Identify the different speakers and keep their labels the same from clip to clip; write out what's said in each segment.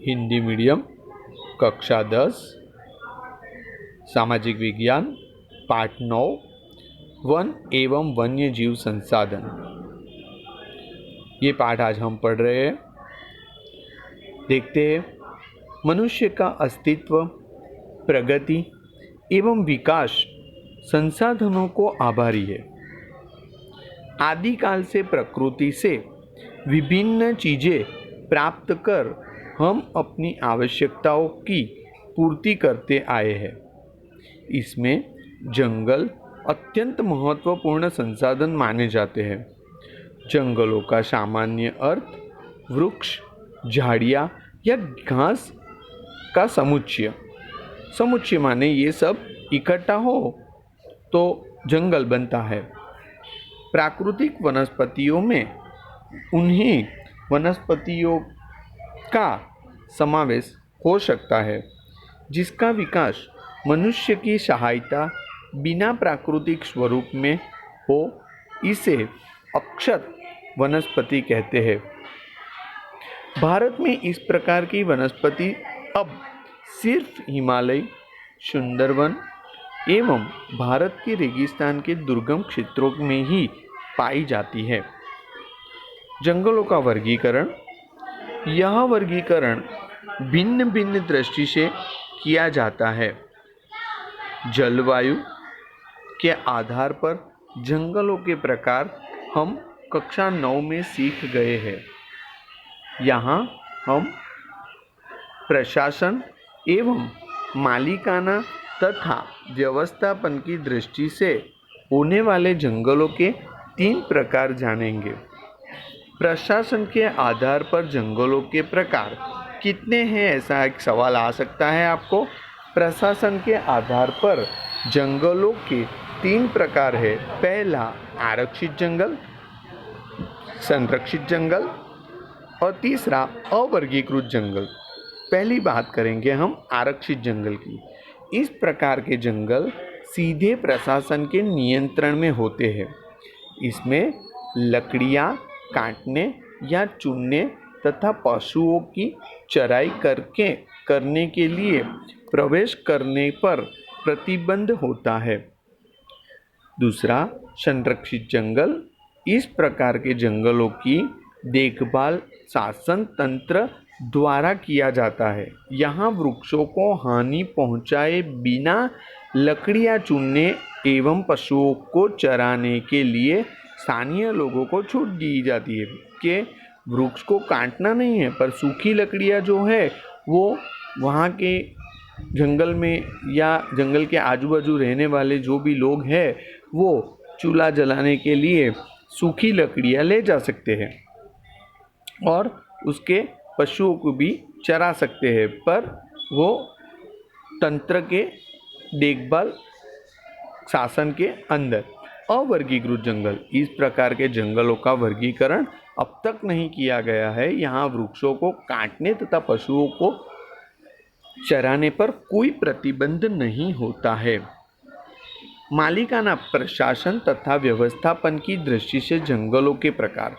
Speaker 1: Hindi medium कक्षा 10 सामाजिक विज्ञान पाठ 9 वन एवं वन्य जीव संसाधन। ये पाठ आज हम पढ़ रहे हैं। देखते हैं मनुष्य का अस्तित्व, प्रगति एवं विकास संसाधनों को आभारी है। आदिकाल से प्रकृति से विभिन्न चीज़ें प्राप्त कर हम अपनी आवश्यकताओं की पूर्ति करते आए हैं। इसमें जंगल अत्यंत महत्वपूर्ण संसाधन माने जाते हैं। जंगलों का सामान्य अर्थ वृक्ष, झाड़ियाँ या घास का समुच्चय माने ये सब इकट्ठा हो तो जंगल बनता है। प्राकृतिक वनस्पतियों में उन्हीं वनस्पतियों का समावेश हो सकता है जिसका विकास मनुष्य की सहायता बिना प्राकृतिक स्वरूप में हो। इसे अक्षत वनस्पति कहते हैं। भारत में इस प्रकार की वनस्पति अब सिर्फ हिमालय, सुंदरवन एवं भारत के रेगिस्तान के दुर्गम क्षेत्रों में ही पाई जाती है। जंगलों का वर्गीकरण। यह वर्गीकरण भिन्न भिन्न दृष्टि से किया जाता है। जलवायु के आधार पर जंगलों के प्रकार हम कक्षा 9 में सीख गए हैं। यहाँ हम प्रशासन एवं मालिकाना तथा व्यवस्थापन की दृष्टि से होने वाले जंगलों के 3 प्रकार जानेंगे। प्रशासन के आधार पर जंगलों के प्रकार कितने हैं, ऐसा एक सवाल आ सकता है आपको। प्रशासन के आधार पर जंगलों के 3 प्रकार है। पहला आरक्षित जंगल, संरक्षित जंगल और तीसरा अवर्गीकृत जंगल। पहली बात करेंगे हम आरक्षित जंगल की। इस प्रकार के जंगल सीधे प्रशासन के नियंत्रण में होते हैं। इसमें लकड़ियाँ काटने या चुनने तथा पशुओं की चराई करने के लिए प्रवेश करने पर प्रतिबंध होता है। दूसरा संरक्षित जंगल। इस प्रकार के जंगलों की देखभाल शासन तंत्र द्वारा किया जाता है। यहाँ वृक्षों को हानि पहुँचाए बिना लकड़ियाँ चुनने एवं पशुओं को चराने के लिए स्थानीय लोगों को छूट दी जाती है कि वृक्ष को काटना नहीं है, पर सूखी लकड़ियाँ जो है वो वहाँ के जंगल में या जंगल के आजू बाजू रहने वाले जो भी लोग हैं वो चूल्हा जलाने के लिए सूखी लकड़ियाँ ले जा सकते हैं और उसके पशुओं को भी चरा सकते हैं, पर वो तंत्र के देखभाल शासन के अंदर। अवर्गीकृत जंगल। इस प्रकार के जंगलों का वर्गीकरण अब तक नहीं किया गया है। यहाँ वृक्षों को काटने तथा पशुओं को चराने पर कोई प्रतिबंध नहीं होता है। मालिकाना प्रशासन तथा व्यवस्थापन की दृष्टि से जंगलों के प्रकार।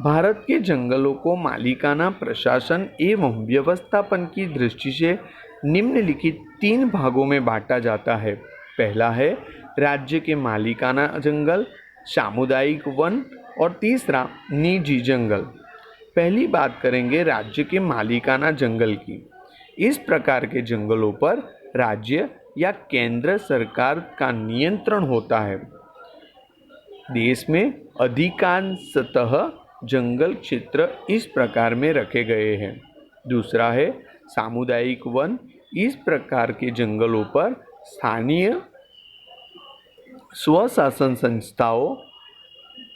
Speaker 1: भारत के जंगलों को मालिकाना प्रशासन एवं व्यवस्थापन की दृष्टि से निम्नलिखित 3 भागों में बांटा जाता है। पहला है राज्य के मालिकाना जंगल, सामुदायिक वन और तीसरा निजी जंगल। पहली बात करेंगे राज्य के मालिकाना जंगल की। इस प्रकार के जंगलों पर राज्य या केंद्र सरकार का नियंत्रण होता है। देश में अधिकांशतः जंगल क्षेत्र इस प्रकार में रखे गए हैं। दूसरा है सामुदायिक वन। इस प्रकार के जंगलों पर स्थानीय स्वशासन संस्थाओं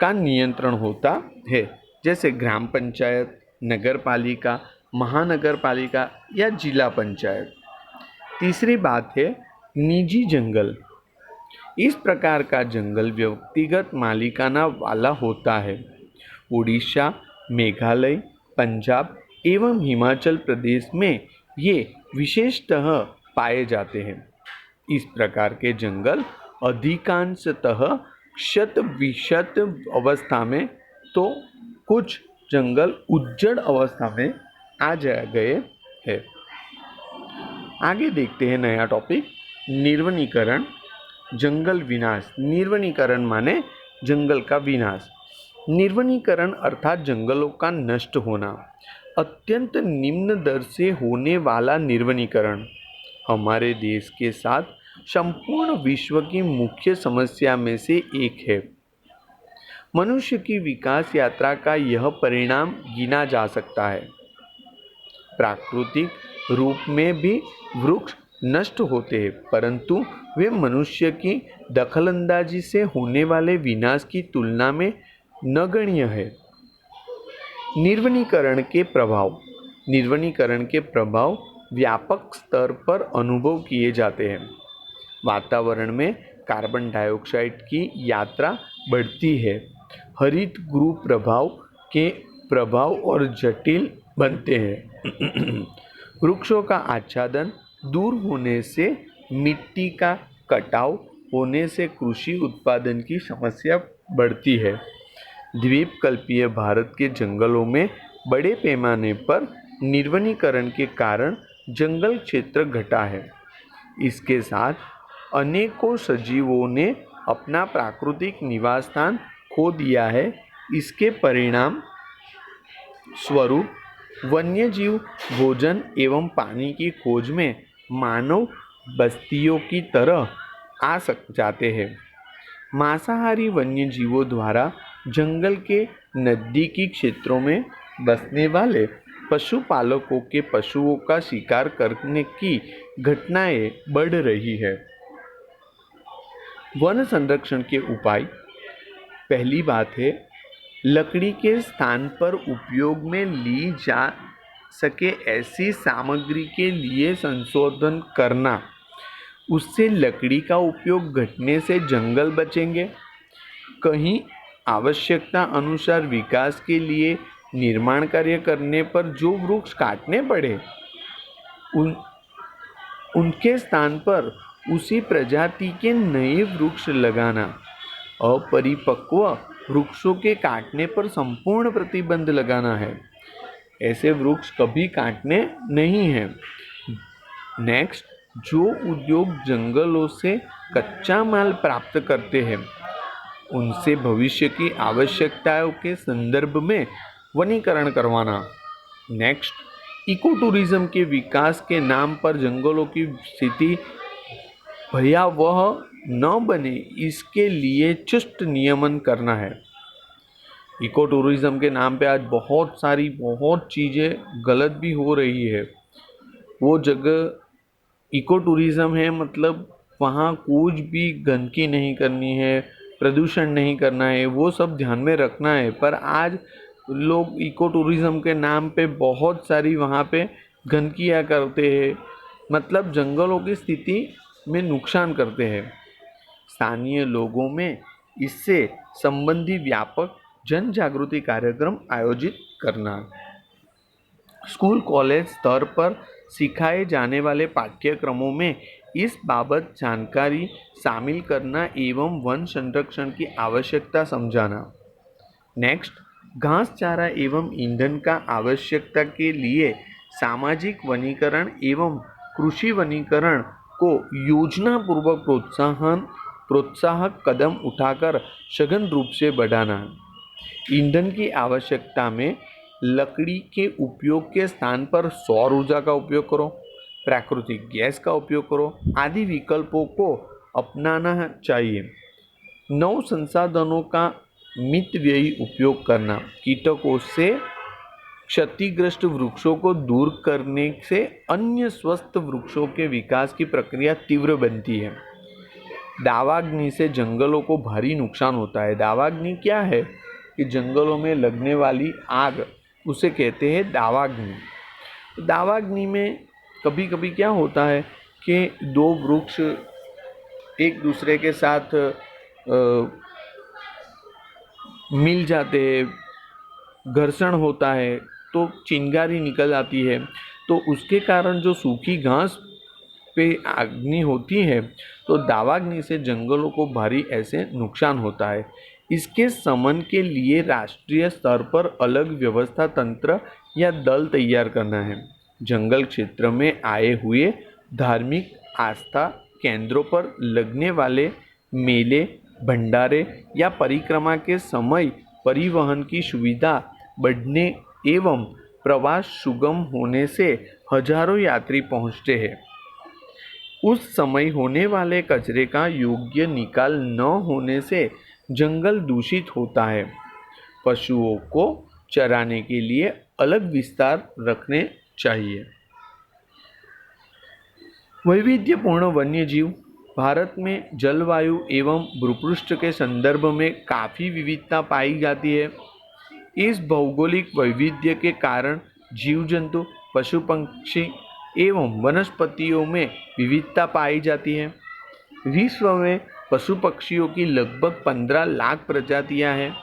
Speaker 1: का नियंत्रण होता है, जैसे ग्राम पंचायत, नगर पालिका, महानगर पालिका या जिला पंचायत। तीसरी बात है निजी जंगल। इस प्रकार का जंगल व्यक्तिगत मालिकाना वाला होता है। उड़ीसा, मेघालय, पंजाब एवं हिमाचल प्रदेश में ये विशेषतः पाए जाते हैं। इस प्रकार के जंगल अधिकांशतः शत विशत अवस्था में, तो कुछ जंगल उज्जड़ अवस्था में आ गए है। आगे देखते हैं नया टॉपिक, निर्वनीकरण, जंगल विनाश। निर्वनीकरण माने जंगल का विनाश। निर्वनीकरण अर्थात जंगलों का नष्ट होना। अत्यंत निम्न दर से होने वाला निर्वनीकरण हमारे देश के साथ संपूर्ण विश्व की मुख्य समस्या में से एक है। मनुष्य की विकास यात्रा का यह परिणाम गिना जा सकता है। प्राकृतिक रूप में भी वृक्ष नष्ट होते हैं, परंतु वे मनुष्य की दखलंदाजी से होने वाले विनाश की तुलना में नगण्य है। निर्वनीकरण के प्रभाव व्यापक स्तर पर अनुभव किए जाते हैं। वातावरण में कार्बन डाइऑक्साइड की मात्रा बढ़ती है। हरित गृह प्रभाव के प्रभाव और जटिल बनते हैं। वृक्षों का आच्छादन दूर होने से, मिट्टी का कटाव होने से कृषि उत्पादन की समस्या बढ़ती है। द्वीपकल्पीय भारत के जंगलों में बड़े पैमाने पर निर्वनीकरण के कारण जंगल क्षेत्र घटा है। इसके साथ अनेकों सजीवों ने अपना प्राकृतिक निवास स्थान खो दिया है। इसके परिणाम स्वरूप वन्यजीव भोजन एवं पानी की खोज में मानव बस्तियों की तरह आ जाते हैं। मांसाहारी वन्यजीवों द्वारा जंगल के नज़दीकी क्षेत्रों में बसने वाले पशुपालकों के पशुओं का शिकार करने की घटनाएं बढ़ रही है। वन संरक्षण के उपाय, पहली बात है लकड़ी के स्थान पर उपयोग में ली जा सके ऐसी सामग्री के लिए संशोधन करना। उससे लकड़ी का उपयोग घटने से जंगल बचेंगे। कहीं आवश्यकता अनुसार विकास के लिए निर्माण कार्य करने पर जो वृक्ष काटने पड़े उनके स्थान पर उसी प्रजाति के नए वृक्ष लगाना। अपरिपक्व वृक्षों के काटने पर संपूर्ण प्रतिबंध लगाना है। ऐसे वृक्ष कभी काटने नहीं हैं। नेक्स्ट, जो उद्योग जंगलों से कच्चा माल प्राप्त करते हैं उनसे भविष्य की आवश्यकताओं के संदर्भ में वनीकरण करवाना। नेक्स्ट, इको टूरिज्म के विकास के नाम पर जंगलों की स्थिति भयावह न बने, इसके लिए चुस्त नियमन करना है। इको टूरिज्म के नाम पे आज बहुत चीज़ें गलत भी हो रही है। वो जगह इको टूरिज्म है, मतलब वहाँ कुछ भी गंदगी नहीं करनी है, प्रदूषण नहीं करना है, वो सब ध्यान में रखना है। पर आज लोग इको टूरिज्म के नाम पे बहुत सारी वहाँ पे गंदगियाँ करते हैं, मतलब जंगलों की स्थिति में नुकसान करते हैं। स्थानीय लोगों में इससे संबंधी व्यापक जन जागृति कार्यक्रम आयोजित करना। स्कूल कॉलेज स्तर पर सिखाए जाने वाले पाठ्यक्रमों में इस बाबत जानकारी शामिल करना एवं वन संरक्षण की आवश्यकता समझाना। नेक्स्ट, घास चारा एवं ईंधन का आवश्यकता के लिए सामाजिक वनीकरण एवं कृषि वनीकरण को योजनापूर्वक प्रोत्साहक कदम उठाकर सघन रूप से बढ़ाना। ईंधन की आवश्यकता में लकड़ी के उपयोग के स्थान पर सौर ऊर्जा का उपयोग करो, प्राकृतिक गैस का उपयोग करो आदि विकल्पों को अपनाना चाहिए। नव संसाधनों का मितव्ययी उपयोग करना, कीटकों से क्षतिग्रस्त वृक्षों को दूर करने से अन्य स्वस्थ वृक्षों के विकास की प्रक्रिया तीव्र बनती है। दावाग्नि से जंगलों को भारी नुकसान होता है। दावाग्नि क्या है कि जंगलों में लगने वाली आग, उसे कहते हैं दावाग्नि। दावाग्नि में कभी कभी क्या होता है कि दो वृक्ष एक दूसरे के साथ मिल जाते हैं, घर्षण होता है तो चिंगारी निकल आती है, तो उसके कारण जो सूखी घास पे अग्नि होती है तो दावाग्नि से जंगलों को भारी ऐसे नुकसान होता है। इसके शमन के लिए राष्ट्रीय स्तर पर अलग व्यवस्था तंत्र या दल तैयार करना है। जंगल क्षेत्र में आए हुए धार्मिक आस्था केंद्रों पर लगने वाले मेले, भंडारे या परिक्रमा के समय परिवहन की सुविधा बढ़ने एवं प्रवास सुगम होने से हजारों यात्री पहुंचते हैं। उस समय होने वाले कचरे का योग्य निकाल न होने से जंगल दूषित होता है। पशुओं को चराने के लिए अलग विस्तार रखने चाहिए। वैविध्यपूर्ण वन्यजीव। भारत में जलवायु एवं भूपृष्ठ के संदर्भ में काफ़ी विविधता पाई जाती है। इस भौगोलिक वैविध्य के कारण जीव जंतु, पशु पक्षी एवं वनस्पतियों में विविधता पाई जाती है। विश्व में पशु पक्षियों की लगभग 15 लाख प्रजातियां हैं।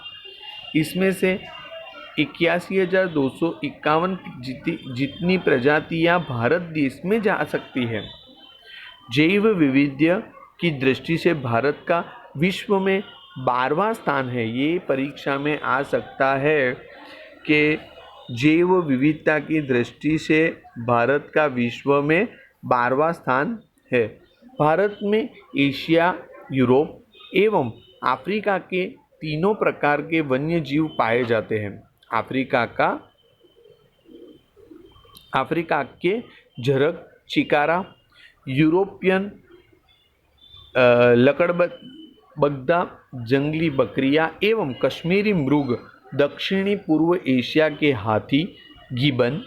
Speaker 1: इसमें से 81,251 जितनी प्रजातियां भारत देश में जा सकती है। जैव विविधता की दृष्टि से भारत का विश्व में 12वां स्थान है। ये परीक्षा में आ सकता है कि जैव विविधता की दृष्टि से भारत का विश्व में 12वां स्थान है। भारत में एशिया, यूरोप एवं अफ्रीका के तीनों प्रकार के वन्य जीव पाए जाते हैं। अफ्रीका के झरक चिकारा, यूरोपियन लकड़बग्धा, जंगली बकरियां एवं कश्मीरी मृग, दक्षिणी पूर्व एशिया के हाथी, गिबन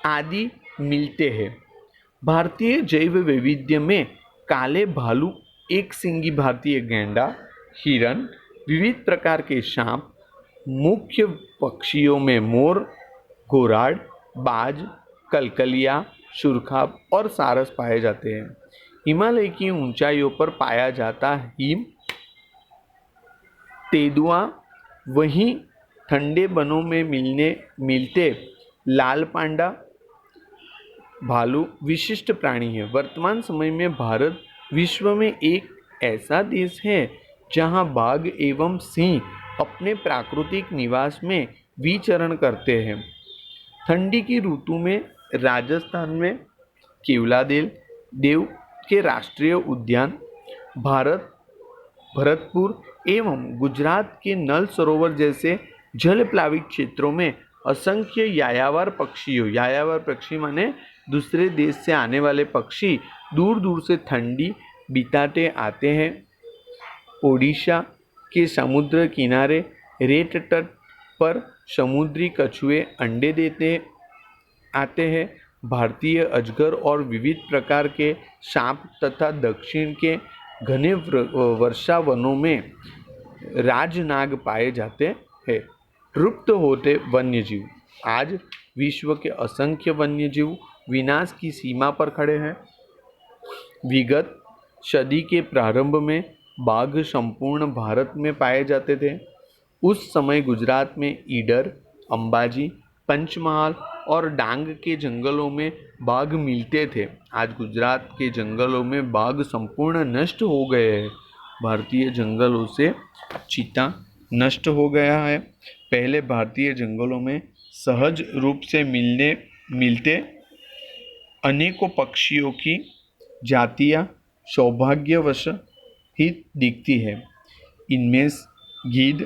Speaker 1: आदि मिलते हैं। भारतीय जैव वैविध्य में काले भालू, एक सींगी भारतीय गैंडा, हिरन, विविध प्रकार के सांप, मुख्य पक्षियों में मोर, घोराड, बाज, कलकलिया, सुरखा और सारस पाए जाते हैं। हिमालय की ऊंचाइयों पर पाया जाता हिम तेंदुआ, वहीं ठंडे वनों में मिलते लाल पांडा भालू विशिष्ट प्राणी है। वर्तमान समय में भारत विश्व में एक ऐसा देश है जहां बाघ एवं सिंह अपने प्राकृतिक निवास में विचरण करते हैं। ठंडी की ऋतु में राजस्थान में केवलादेव देव के राष्ट्रीय उद्यान, भरतपुर एवं गुजरात के नल सरोवर जैसे जल प्लावित क्षेत्रों में असंख्य यायावर पक्षी माने दूसरे देश से आने वाले पक्षी दूर दूर से ठंडी बिताते आते हैं। ओडिशा के समुद्र किनारे रेत तट पर समुद्री कछुए अंडे देते आते हैं। भारतीय अजगर और विविध प्रकार के सांप तथा दक्षिण के घने वर्षा वनों में राजनाग पाए जाते हैं। लुप्त होते वन्यजीव। आज विश्व के असंख्य वन्यजीव विनाश की सीमा पर खड़े हैं। विगत सदी के प्रारंभ में बाघ संपूर्ण भारत में पाए जाते थे। उस समय गुजरात में ईडर, अंबाजी, पंचमहाल और डांग के जंगलों में बाघ मिलते थे। आज गुजरात के जंगलों में बाघ संपूर्ण नष्ट हो गए हैं। भारतीय जंगलों से चीता नष्ट हो गया है। पहले भारतीय जंगलों में सहज रूप से मिलते अनेकों पक्षियों की जातियां सौभाग्यवश ही दिखती है। इनमें गिद्ध,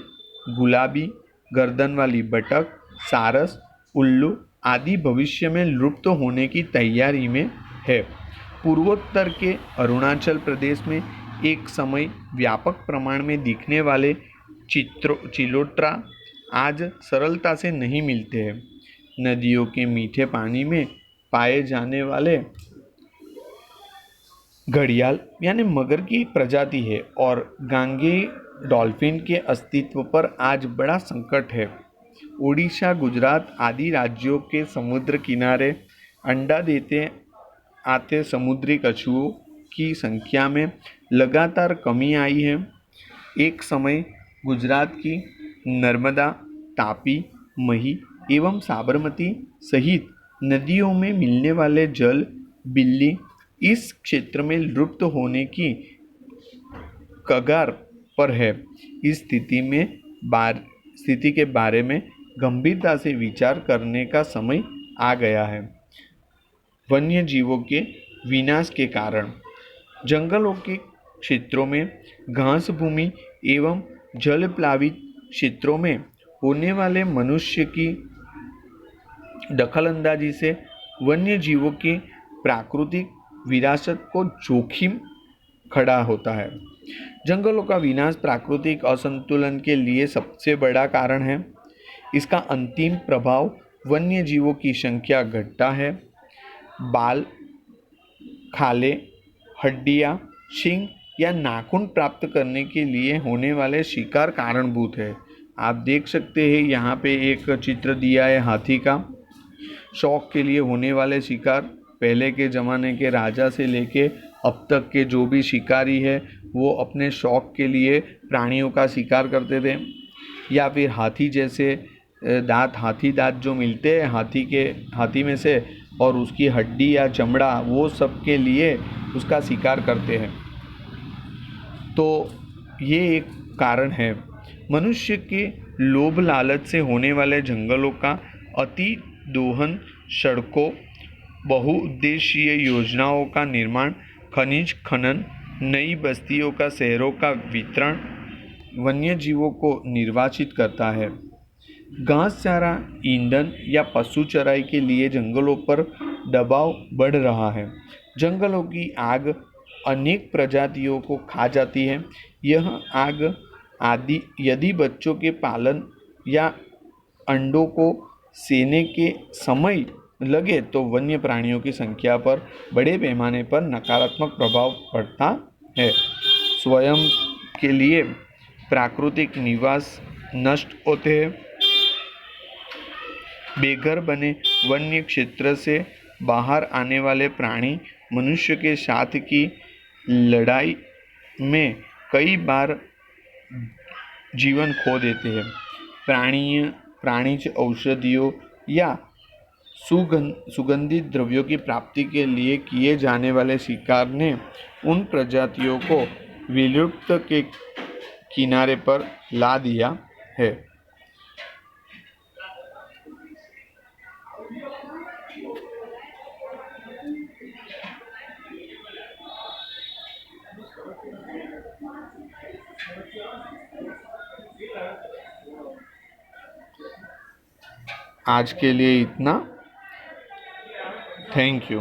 Speaker 1: गुलाबी गर्दन वाली बतख, सारस, उल्लू आदि भविष्य में लुप्त होने की तैयारी में है। पूर्वोत्तर के अरुणाचल प्रदेश में एक समय व्यापक प्रमाण में दिखने वाले चिलोट्रा आज सरलता से नहीं मिलते हैं। नदियों के मीठे पानी में पाए जाने वाले घड़ियाल यानी मगर की प्रजाति है और गांगे डॉल्फिन के अस्तित्व पर आज बड़ा संकट है। उड़ीसा, गुजरात आदि राज्यों के समुद्र किनारे अंडा देते आते समुद्री कछुओं की संख्या में लगातार कमी आई है। एक समय गुजरात की नर्मदा, तापी, मही एवं साबरमती सहित नदियों में मिलने वाले जल बिल्ली इस क्षेत्र में लुप्त होने की कगार पर है। इस स्थिति के बारे में गंभीरता से विचार करने का समय आ गया है। वन्य जीवों के विनाश के कारण। जंगलों के क्षेत्रों में घास भूमि एवं जल प्लावित क्षेत्रों में होने वाले मनुष्य की दखलंदाजी से वन्य जीवों की प्राकृतिक विरासत को जोखिम खड़ा होता है। जंगलों का विनाश प्राकृतिक असंतुलन के लिए सबसे बड़ा कारण है। इसका अंतिम प्रभाव वन्य जीवों की संख्या घटता है। बाल, खाले, हड्डियां, सींग या नाखून प्राप्त करने के लिए होने वाले शिकार कारणभूत है। आप देख सकते हैं यहाँ पे एक चित्र दिया है हाथी का। शौक के लिए होने वाले शिकार, पहले के ज़माने के राजा से लेके अब तक के जो भी शिकारी है वो अपने शौक के लिए प्राणियों का शिकार करते थे, या फिर हाथी जैसे हाथी दांत जो मिलते हैं हाथी में से, और उसकी हड्डी या चमड़ा, वो सब के लिए उसका शिकार करते हैं। तो ये एक कारण है। मनुष्य के लोभ लालच से होने वाले जंगलों का अति दोहन, सड़कों, बहुउद्देशीय योजनाओं का निर्माण, खनिज खनन, नई बस्तियों का शहरों का वितरण वन्य जीवों को निर्वाचित करता है। घास चारा, ईंधन या पशु चराई के लिए जंगलों पर दबाव बढ़ रहा है। जंगलों की आग अनेक प्रजातियों को खा जाती है। यह आग आदि यदि बच्चों के पालन या अंडों को सेने के समय लगे तो वन्य प्राणियों की संख्या पर बड़े पैमाने पर नकारात्मक प्रभाव पड़ता है। स्वयं के लिए प्राकृतिक निवास नष्ट होते हैं। बेघर बने वन्य क्षेत्र से बाहर आने वाले प्राणी मनुष्य के साथ की लड़ाई में कई बार जीवन खो देते हैं। प्राणिज औषधियों या सुगंधित द्रव्यों की प्राप्ति के लिए किए जाने वाले शिकार ने उन प्रजातियों को विलुप्त के किनारे पर ला दिया है। आज के लिए इतना। Thank you.